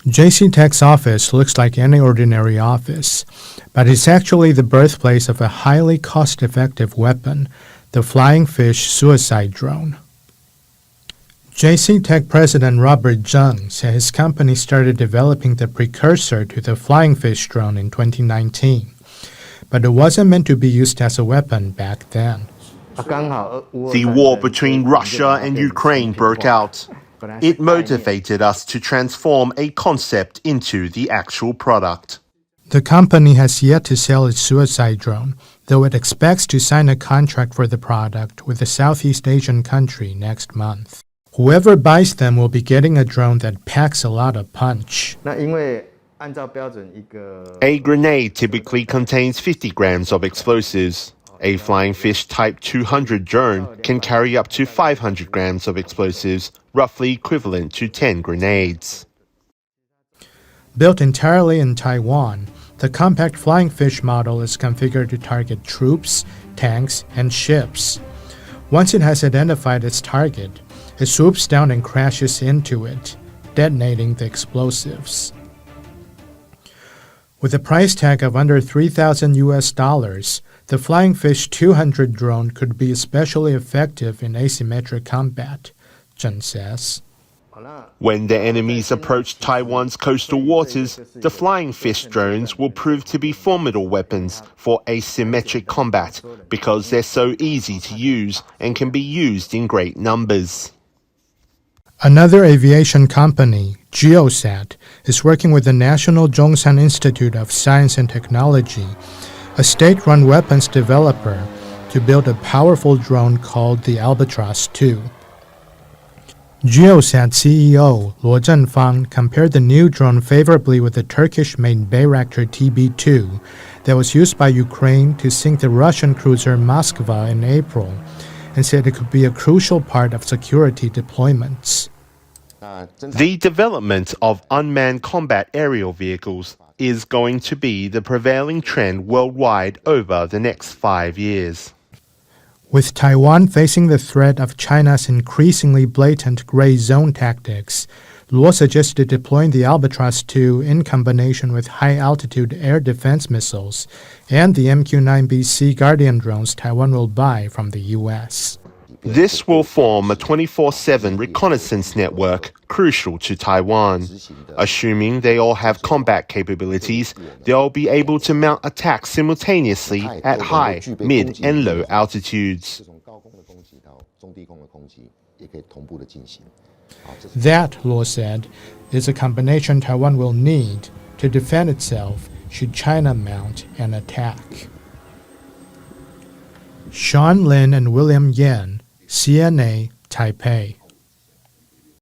JCTech's office looks like any ordinary office, but it's actually the birthplace of a highly cost-effective weapon, the Flyingfish suicide drone. JCTech President Robert Zheng said his company started developing the precursor to the Flyingfish drone in 2019, but it wasn't meant to be used as a weapon back then. The war between Russia and Ukraine broke out. It motivated us to transform a concept into the actual product. The company has yet to sell its suicide drone, though it expects to sign a contract for the product with a Southeast Asian country next month. Whoever buys them will be getting a drone that packs a lot of punch. A grenade typically contains 50 grams of explosives. A Flyingfish Type 200 drone can carry up to 500 grams of explosives, roughly equivalent to 10 grenades. Built entirely in Taiwan, the compact Flyingfish model is configured to target troops, tanks, and ships. Once it has identified its target, it swoops down and crashes into it, detonating the explosives. With a price tag of under $3,000, the Flyingfish 200 drone could be especially effective in asymmetric combat, Zheng says. When the enemies approach Taiwan's coastal waters, the Flyingfish drones will prove to be formidable weapons for asymmetric combat because they're so easy to use and can be used in great numbers. Another aviation company, Geosat, is working with the National Zhongshan Institute of Science and Technology, a state-run weapons developer, to build a powerful drone called the Albatross 2. Geosat CEO Luo Zhenfang compared the new drone favorably with the Turkish-made Bayraktar TB2 that was used by Ukraine to sink the Russian cruiser Moskva in April, and said it could be a crucial part of security deployments. The development of unmanned combat aerial vehicles is going to be the prevailing trend worldwide over the next 5 years. With Taiwan facing the threat of China's increasingly blatant gray zone tactics, Luo suggested deploying the Albatross 2 in combination with high-altitude air defense missiles and the MQ-9B Sea Guardian drones Taiwan will buy from the U.S. This will form a 24/7 reconnaissance network crucial to Taiwan. Assuming they all have combat capabilities, they'll be able to mount attacks simultaneously at high, mid, and low altitudes. That, Luo said, is a combination Taiwan will need to defend itself should China mount an attack. Sean Lin and William Yen, CNA, Taipei.